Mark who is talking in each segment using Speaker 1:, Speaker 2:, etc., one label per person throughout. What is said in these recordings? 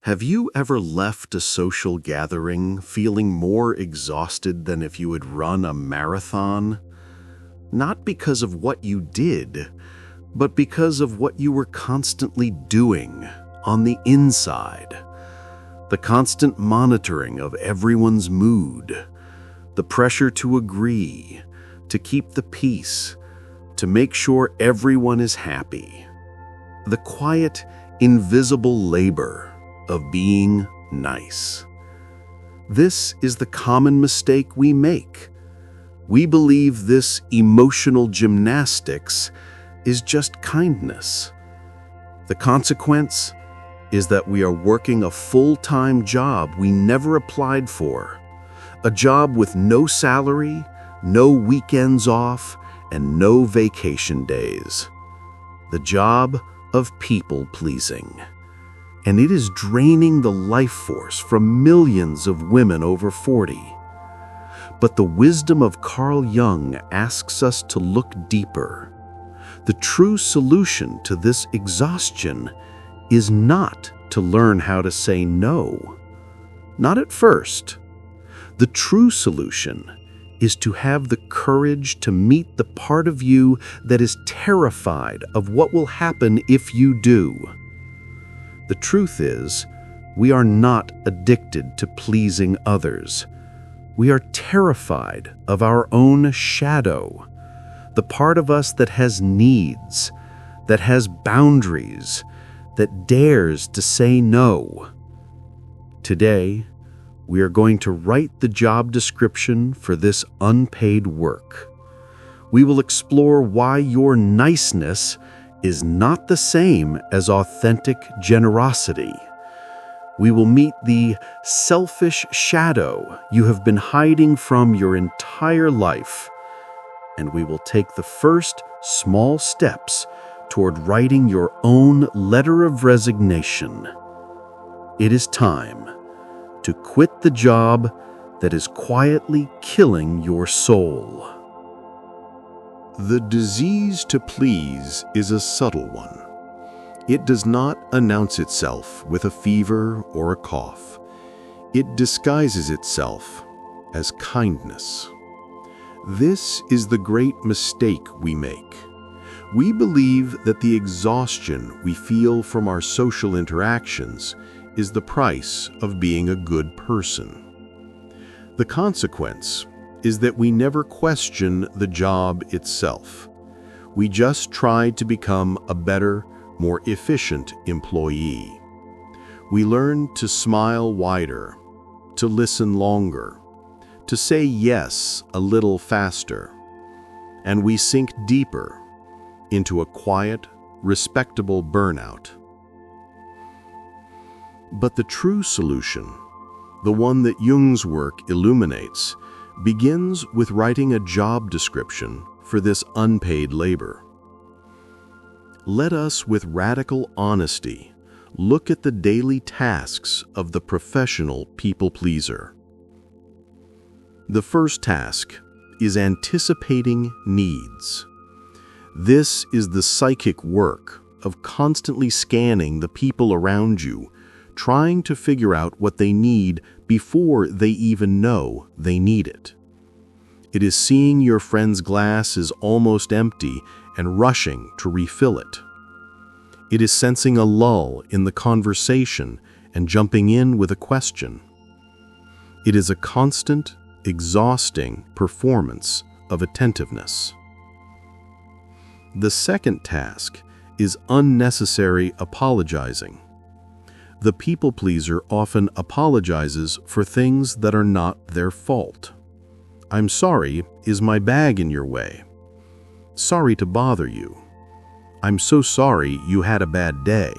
Speaker 1: Have you ever left a social gathering feeling more exhausted than if you had run a marathon? Not because of what you did, but because of what you were constantly doing on the inside. The constant monitoring of everyone's mood, the pressure to agree, to keep the peace, to make sure everyone is happy. The quiet, invisible labor of being nice. This is the common mistake we make. We believe this emotional gymnastics is just kindness. The consequence is that we are working a full-time job we never applied for, a job with no salary, no weekends off, and no vacation days. The job of people-pleasing. And it is draining the life force from millions of women over 40. But the wisdom of Carl Jung asks us to look deeper. The true solution to this exhaustion is not to learn how to say no. Not at first. The true solution is to have the courage to meet the part of you that is terrified of what will happen if you do. The truth is, we are not addicted to pleasing others. We are terrified of our own shadow, the part of us that has needs, that has boundaries, that dares to say no. Today, we are going to write the job description for this unpaid work. We will explore why your niceness is not the same as authentic generosity. We will meet the selfish shadow you have been hiding from your entire life, and we will take the first small steps toward writing your own letter of resignation. It is time to quit the job that is quietly killing your soul.
Speaker 2: The disease to please is a subtle one. It does not announce itself with a fever or a cough. It disguises itself as kindness. This is the great mistake we make. We believe that the exhaustion we feel from our social interactions is the price of being a good person. The consequence is that we never question the job itself. We just try to become a better, more efficient employee. We learn to smile wider, to listen longer, to say yes a little faster, and we sink deeper into a quiet, respectable burnout. But the true solution, the one that Jung's work illuminates, begins with writing a job description for this unpaid labor. Let us, with radical honesty, look at the daily tasks of the professional people-pleaser. The first task is anticipating needs. This is the psychic work of constantly scanning the people around you, trying to figure out what they need before they even know they need it. It is seeing your friend's glass is almost empty and rushing to refill it. It is sensing a lull in the conversation and jumping in with a question. It is a constant, exhausting performance of attentiveness. The second task is unnecessary apologizing. The people-pleaser often apologizes for things that are not their fault. I'm sorry, is my bag in your way? Sorry to bother you. I'm so sorry you had a bad day.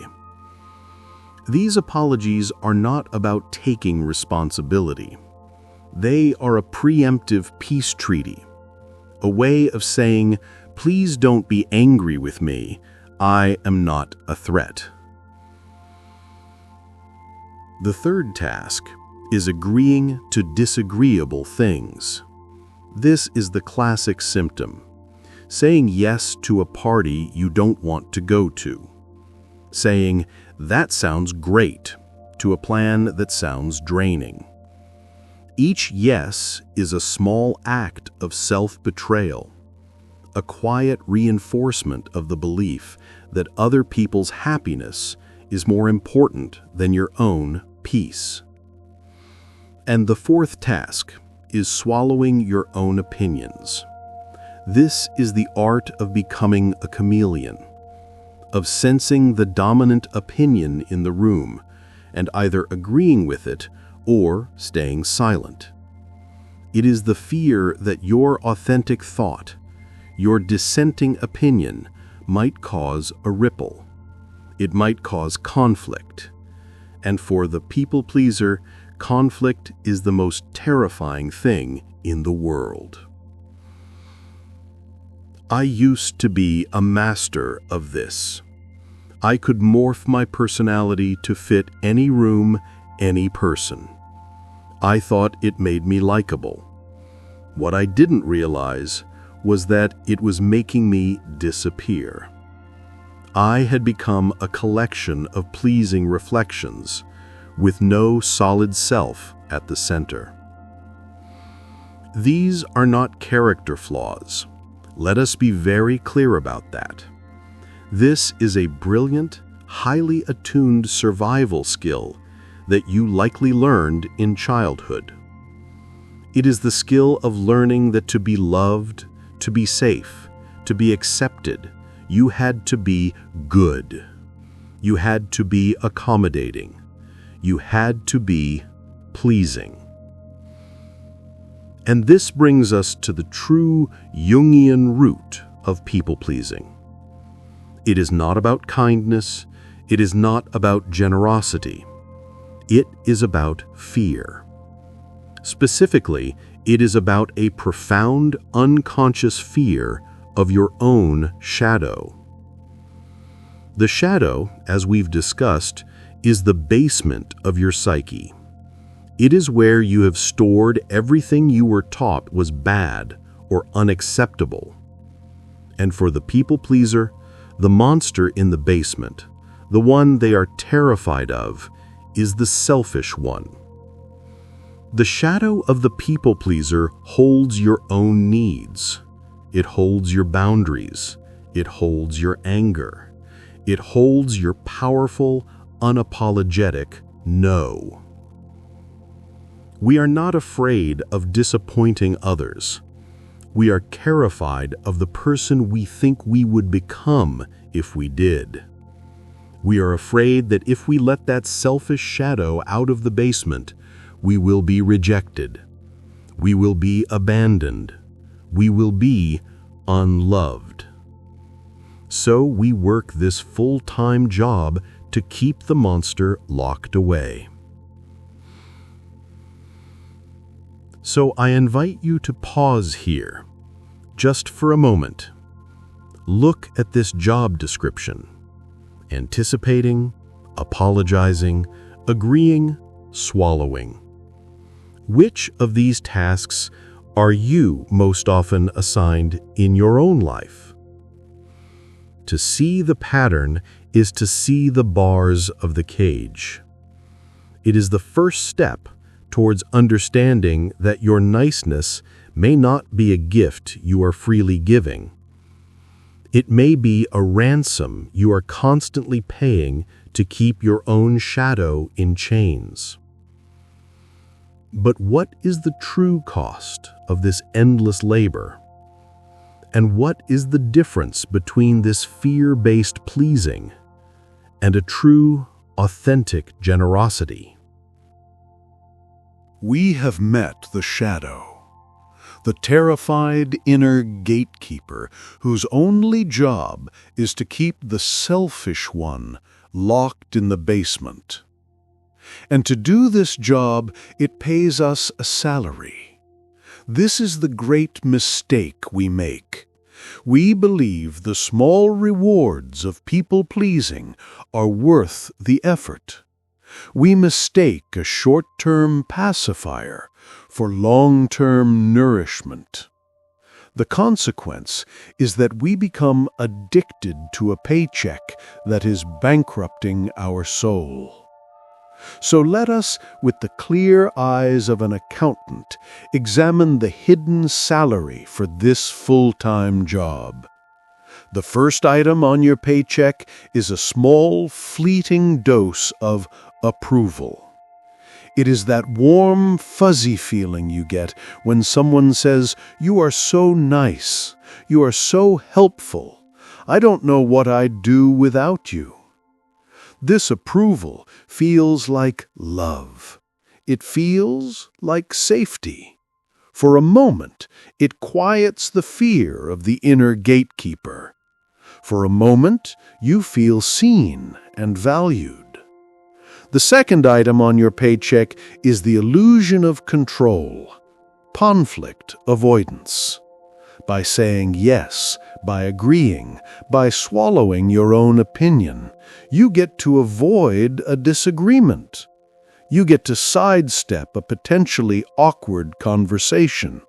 Speaker 2: These apologies are not about taking responsibility. They are a preemptive peace treaty, a way of saying, please don't be angry with me, I am not a threat. The third task is agreeing to disagreeable things. This is the classic symptom, saying yes to a party you don't want to go to, saying, that sounds great, to a plan that sounds draining. Each yes is a small act of self-betrayal, a quiet reinforcement of the belief that other people's happiness is more important than your own peace. And the fourth task is swallowing your own opinions. This is the art of becoming a chameleon, of sensing the dominant opinion in the room and either agreeing with it or staying silent. It is the fear that your authentic thought, your dissenting opinion, might cause a ripple. It might cause conflict. And for the people-pleaser, conflict is the most terrifying thing in the world. I used to be a master of this. I could morph my personality to fit any room, any person. I thought it made me likable. What I didn't realize was that it was making me disappear. I had become a collection of pleasing reflections, with no solid self at the center. These are not character flaws. Let us be very clear about that. This is a brilliant, highly attuned survival skill that you likely learned in childhood. It is the skill of learning that to be loved, to be safe, to be accepted, you had to be good. You had to be accommodating. You had to be pleasing. And this brings us to the true Jungian root of people-pleasing. It is not about kindness. It is not about generosity. It is about fear. Specifically, it is about a profound, unconscious fear of your own shadow. The shadow, as we've discussed, is the basement of your psyche. It is where you have stored everything you were taught was bad or unacceptable. And for the people-pleaser, the monster in the basement, the one they are terrified of, is the selfish one. The shadow of the people-pleaser holds your own needs. It holds your boundaries. It holds your anger. It holds your powerful, unapologetic no. We are not afraid of disappointing others. We are terrified of the person we think we would become if we did. We are afraid that if we let that selfish shadow out of the basement, we will be rejected. We will be abandoned. We will be unloved. So we work this full-time job to keep the monster locked away. So I invite you to pause here, just for a moment. Look at this job description. Anticipating, apologizing, agreeing, swallowing. Which of these tasks are you most often assigned in your own life? To see the pattern is to see the bars of the cage. It is the first step towards understanding that your niceness may not be a gift you are freely giving. It may be a ransom you are constantly paying to keep your own shadow in chains. But what is the true cost of this endless labor? And what is the difference between this fear-based pleasing and a true, authentic generosity?
Speaker 1: We have met the shadow, the terrified inner gatekeeper whose only job is to keep the selfish one locked in the basement. And to do this job, it pays us a salary. This is the great mistake we make. We believe the small rewards of people-pleasing are worth the effort. We mistake a short-term pacifier for long-term nourishment. The consequence is that we become addicted to a paycheck that is bankrupting our soul.
Speaker 2: So let us, with the clear eyes of an accountant, examine the hidden salary for this full-time job. The first item on your paycheck is a small, fleeting dose of approval. It is that warm, fuzzy feeling you get when someone says, "You are so nice, you are so helpful, I don't know what I'd do without you." This approval feels like love. It feels like safety. For a moment, it quiets the fear of the inner gatekeeper. For a moment, you feel seen and valued. The second item on your paycheck is the illusion of control, conflict avoidance. By saying yes, by agreeing, by swallowing your own opinion, you get to avoid a disagreement. You get to sidestep a potentially awkward conversation.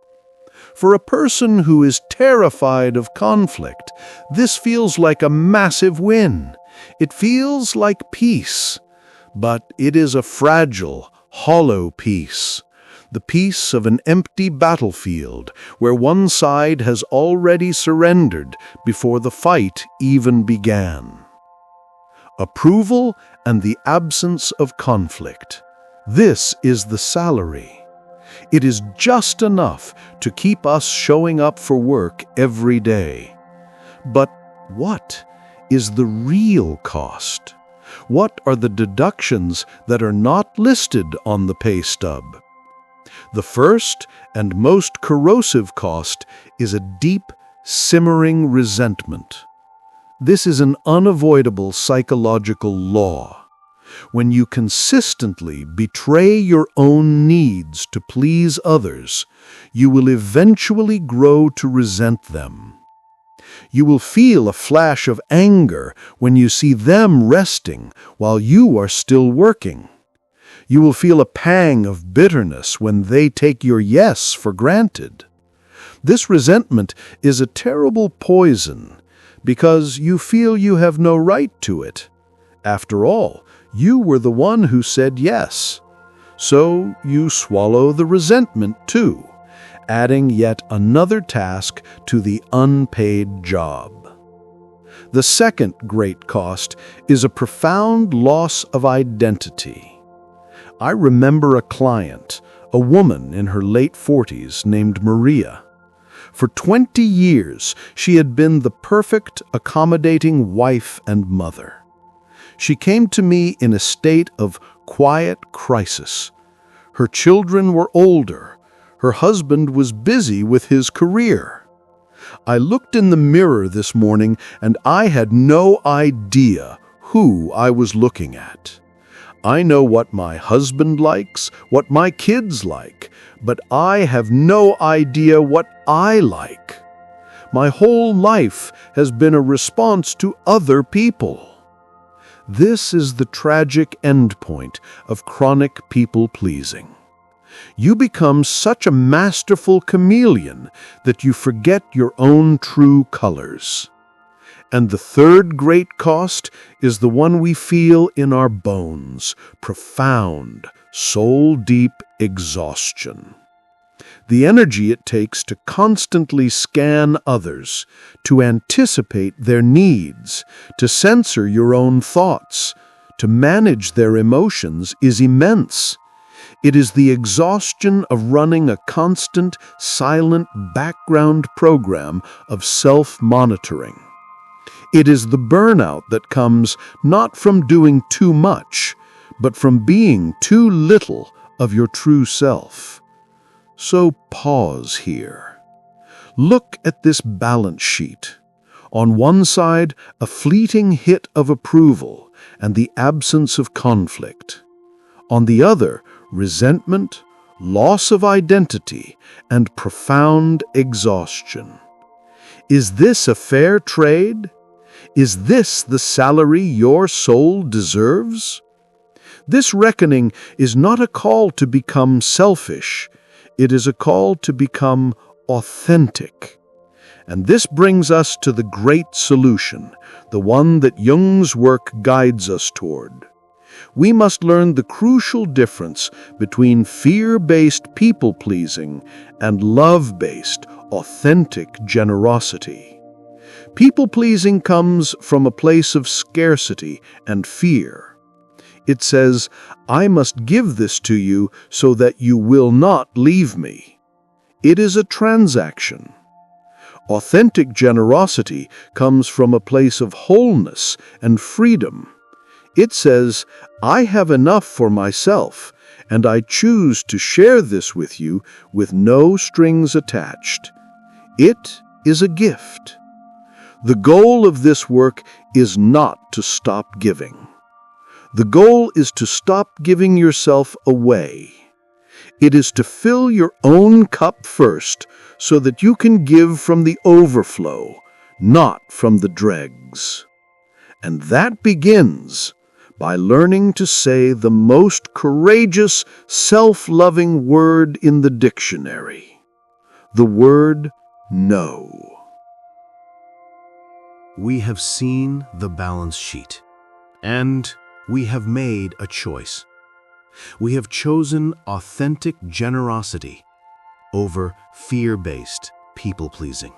Speaker 2: For a person who is terrified of conflict, this feels like a massive win. It feels like peace. But it is a fragile, hollow peace. The peace of an empty battlefield where one side has already surrendered before the fight even began. Approval and the absence of conflict. This is the salary. It is just enough to keep us showing up for work every day. But what is the real cost? What are the deductions that are not listed on the pay stub? The first and most corrosive cost is a deep, simmering resentment. This is an unavoidable psychological law. When you consistently betray your own needs to please others, you will eventually grow to resent them. You will feel a flash of anger when you see them resting while you are still working. You will feel a pang of bitterness when they take your yes for granted. This resentment is a terrible poison because you feel you have no right to it. After all, you were the one who said yes. So you swallow the resentment too, adding yet another task to the unpaid job. The second great cost is a profound loss of identity. I remember a client, a woman in her late 40s named Maria. For 20 years, she had been the perfect, accommodating wife and mother. She came to me in a state of quiet crisis. Her children were older. Her husband was busy with his career. I looked in the mirror this morning and I had no idea who I was looking at. I know what my husband likes, what my kids like, but I have no idea what I like. My whole life has been a response to other people. This is the tragic endpoint of chronic people-pleasing. You become such a masterful chameleon that you forget your own true colors. And the third great cost is the one we feel in our bones, profound, soul-deep exhaustion. The energy it takes to constantly scan others, to anticipate their needs, to censor your own thoughts, to manage their emotions is immense. It is the exhaustion of running a constant, silent background program of self-monitoring. It is the burnout that comes not from doing too much, but from being too little of your true self. So pause here. Look at this balance sheet. On one side, a fleeting hit of approval and the absence of conflict. On the other, resentment, loss of identity, and profound exhaustion. Is this a fair trade? Is this the salary your soul deserves? This reckoning is not a call to become selfish. It is a call to become authentic. And this brings us to the great solution, the one that Jung's work guides us toward.
Speaker 3: We must learn the crucial difference between fear-based people-pleasing and love-based, authentic generosity. People-pleasing comes from a place of scarcity and fear. It says, "I must give this to you so that you will not leave me." It is a transaction. Authentic generosity comes from a place of wholeness and freedom. It says, "I have enough for myself, and I choose to share this with you with no strings attached." It is a gift. The goal of this work is not to stop giving. The goal is to stop giving yourself away. It is to fill your own cup first so that you can give from the overflow, not from the dregs. And that begins by learning to say the most courageous, self-loving word in the dictionary. The word no.
Speaker 2: We have seen the balance sheet, and we have made a choice. We have chosen authentic generosity over fear-based people-pleasing.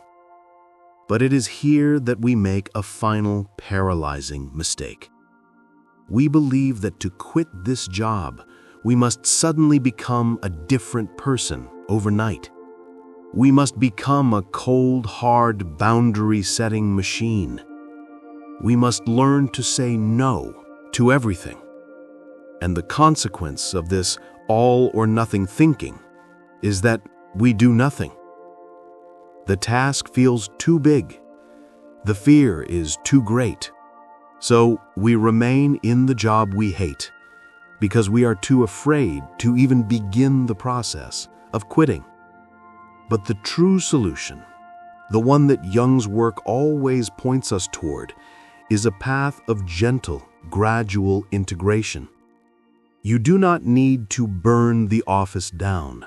Speaker 2: But it is here that we make a final paralyzing mistake. We believe that to quit this job, we must suddenly become a different person overnight. We must become a cold, hard, boundary-setting machine. We must learn to say no to everything. And the consequence of this all-or-nothing thinking is that we do nothing. The task feels too big. The fear is too great. So we remain in the job we hate because we are too afraid to even begin the process of quitting. But the true solution, the one that Jung's work always points us toward, is a path of gentle, gradual integration. You do not need to burn the office down.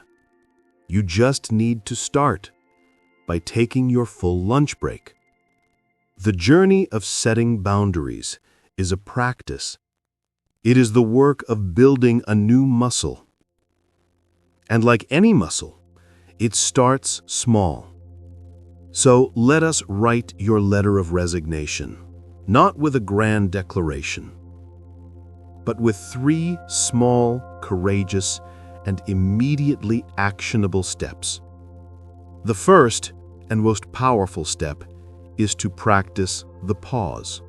Speaker 2: You just need to start by taking your full lunch break. The journey of setting boundaries is a practice. It is the work of building a new muscle. And like any muscle, it starts small. So let us write your letter of resignation, not with a grand declaration, but with 3 small, courageous, and immediately actionable steps. The first and most powerful step is to practice the pause.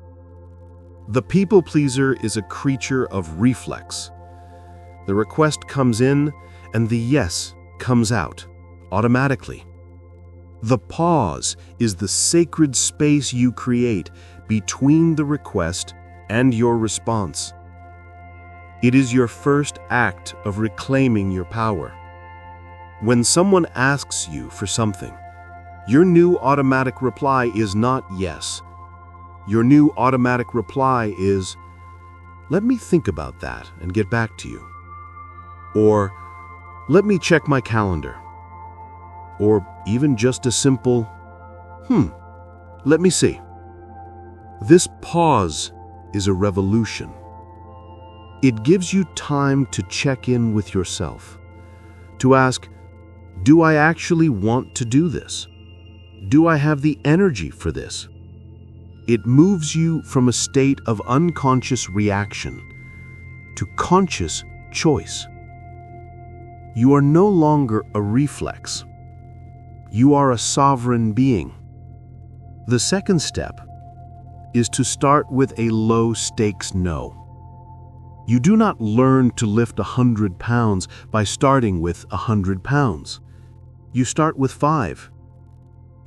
Speaker 2: The people pleaser is a creature of reflex. The request comes in and the yes comes out automatically. The pause is the sacred space you create between the request and your response. It is your first act of reclaiming your power. When someone asks you for something, your new automatic reply is not yes. Your new automatic reply is, "Let me think about that and get back to you." Or, "Let me check my calendar." Or even just a simple, "Let me see." This pause is a revolution. It gives you time to check in with yourself, to ask, do I actually want to do this? Do I have the energy for this? It moves you from a state of unconscious reaction to conscious choice. You are no longer a reflex. You are a sovereign being. The second step is to start with a low-stakes no. You do not learn to lift 100 pounds by starting with 100 pounds. You start with 5.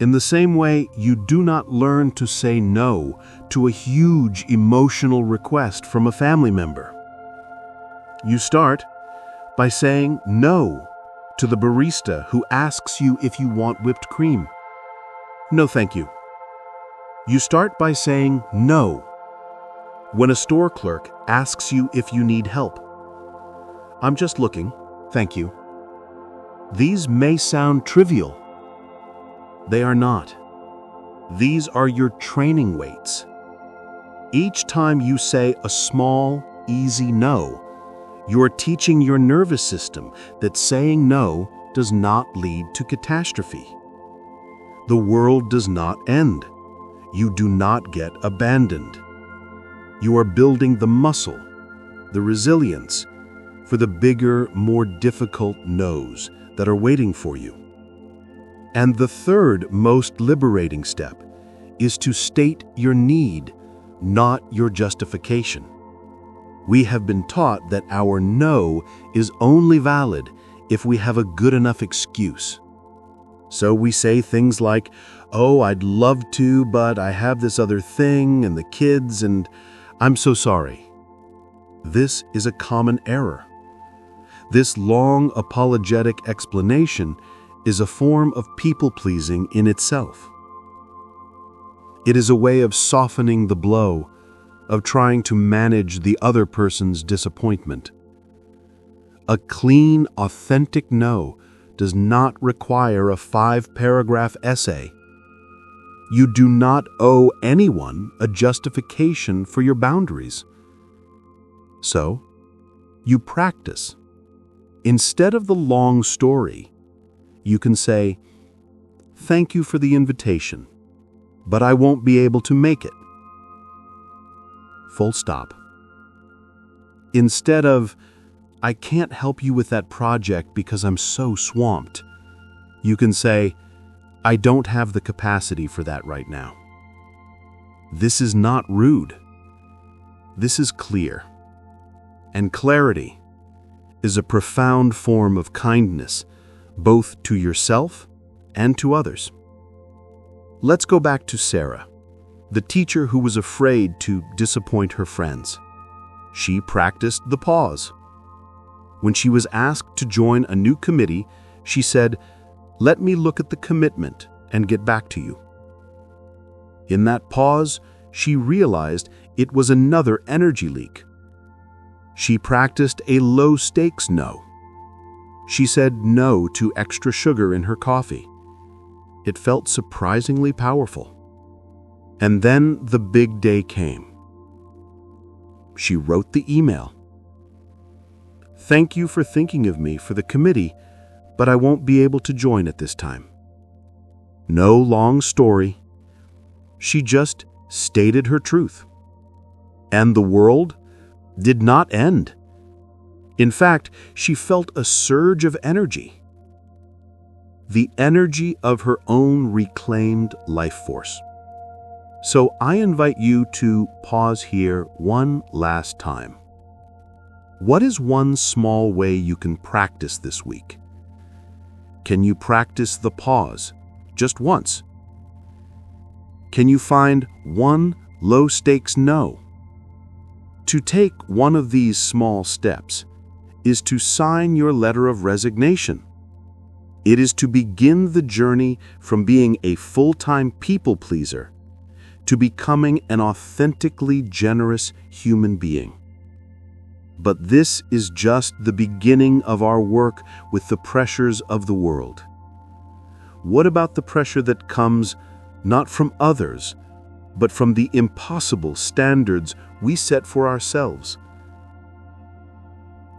Speaker 2: In the same way, you do not learn to say no to a huge emotional request from a family member. You start by saying no to the barista who asks you if you want whipped cream. No, thank you. You start by saying no when a store clerk asks you if you need help. I'm just looking, thank you. These may sound trivial. They are not. These are your training weights. Each time you say a small,
Speaker 1: easy no. You're teaching your nervous system that saying no does not lead to catastrophe. The world does not end. You do not get abandoned. You are building the muscle, the resilience, for the bigger, more difficult no's that are waiting for you. And the third most liberating step is to state your need, not your justification. We have been taught that our no is only valid if we have a good enough excuse. So we say things like, "Oh, I'd love to, but I have this other thing and the kids, and I'm so sorry." This is a common error. This long apologetic explanation is a form of people-pleasing in itself. It is a way of softening the blow, of trying to manage the other person's disappointment. A clean, authentic no does not require a 5-paragraph essay. You do not owe anyone a justification for your boundaries. So, you practice. Instead of the long story, you can say, "Thank you for the invitation, but I won't be able to make it." Full stop. Instead of, "I can't help you with that project because I'm so swamped," you can say, "I don't have the capacity for that right now." This is not rude. This is clear. And clarity is a profound form of kindness, both to yourself and to others. Let's go back to Sarah, the teacher who was afraid to disappoint her friends. She practiced the pause. When she was asked to join a new committee, she said, "Let me look at the commitment and get back to you." In that pause, she realized it was another energy leak. She practiced a low-stakes no. She said no to extra sugar in her coffee. It felt surprisingly powerful. And then the big day came. She wrote the email. "Thank you for thinking of me for the committee, but I won't be able to join at this time." No long story. She just stated her truth. And the world did not end. In fact, she felt a surge of energy. The energy of her own reclaimed life force. So I invite you to pause here one last time. What is one small way you can practice this week? Can you practice the pause just once? Can you find one low-stakes no? To take one of these small steps is to sign your letter of resignation. It is to begin the journey from being a full-time people-pleaser to becoming an authentically generous human being. But this is just the beginning of our work with the pressures of the world. What about the pressure that comes not from others, but from the impossible standards we set for ourselves?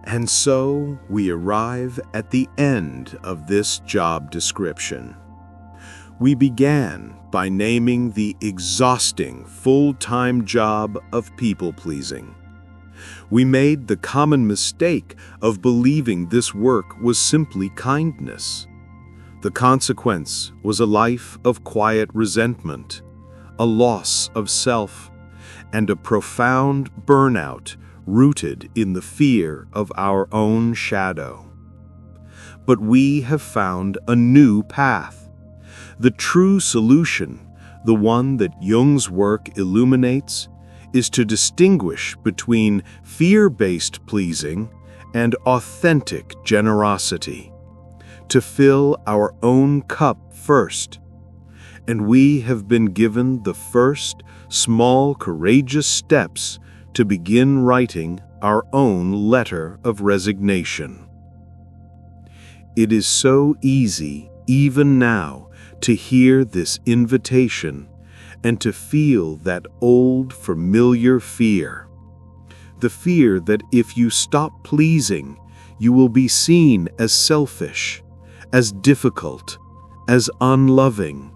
Speaker 2: And so we arrive at the end of this job description. We began by naming the exhausting full-time job of people-pleasing. We made the common mistake of believing this work was simply kindness. The consequence was a life of quiet resentment, a loss of self, and a profound burnout rooted in the fear of our own shadow. But we have found a new path. The true solution, the one that Jung's work illuminates, is to distinguish between fear-based pleasing and authentic generosity, to fill our own cup first. And we have been given the first small, courageous steps to begin writing our own letter of resignation. It is so easy, even now, to hear this invitation and to feel that old, familiar fear.
Speaker 3: The fear that if you stop pleasing, you will be seen as selfish, as difficult, as unloving.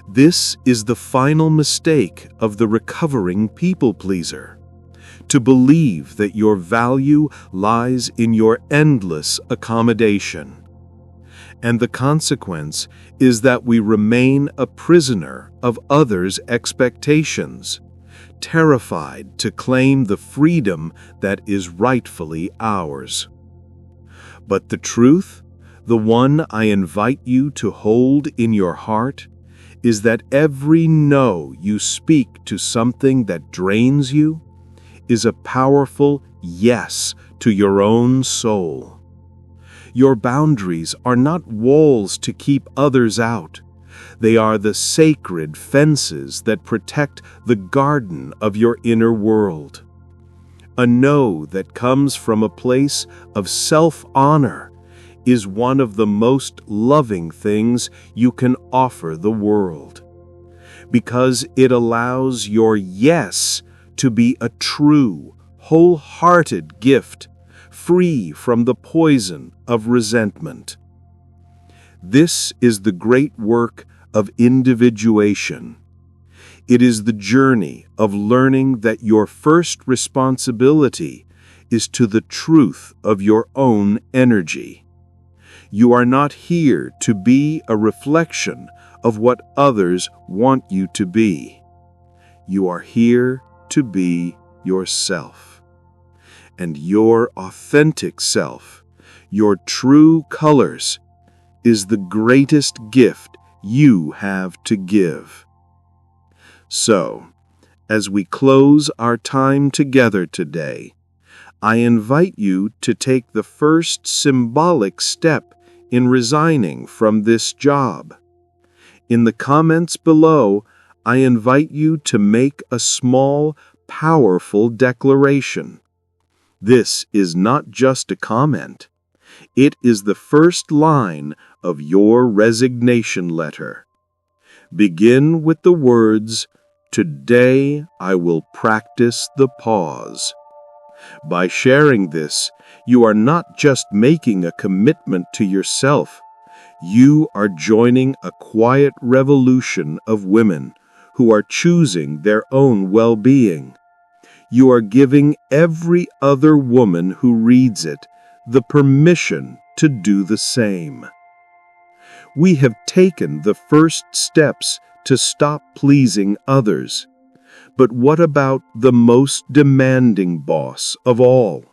Speaker 3: This is the final mistake of the recovering people pleaser. To believe that your value lies in your endless accommodation. And the consequence is that we remain a prisoner of others' expectations, terrified to claim the freedom that is rightfully ours. But the truth, the one I invite you to hold in your heart, is that every no you speak to something that drains you is a powerful yes to your own soul. Your boundaries are not walls to keep others out. They are the sacred fences that protect the garden of your inner world. A no that comes from a place of self-honor is one of the most loving things you can offer the world, because it allows your yes to be a true, wholehearted gift, free from the poison of resentment. This is the great work of individuation. It is the journey of learning that your first responsibility is to the truth of your own energy. You are not here to be a reflection of what others want you to be. You are here to be yourself. And your authentic self, your true colors, is the greatest gift you have to give. So, as we close our time together today, I invite you to take the first symbolic step in resigning from this job. In the comments below, I invite you to make a small, powerful declaration. This is not just a comment. It is the first line of your resignation letter. Begin with the words, "Today I will practice the pause." By sharing this, you are not just making a commitment to yourself. You are joining a quiet revolution of women who are choosing their own well-being. You are giving every other woman who reads it the permission to do the same. We have taken the first steps to stop pleasing others. But what about the most demanding boss of all?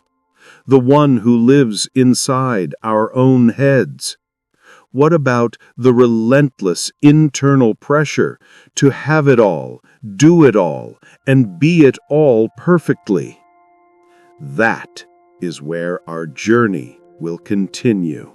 Speaker 3: The one who lives inside our own heads? What about the relentless internal pressure to have it all, do it all, and be it all perfectly? That is where our journey will continue.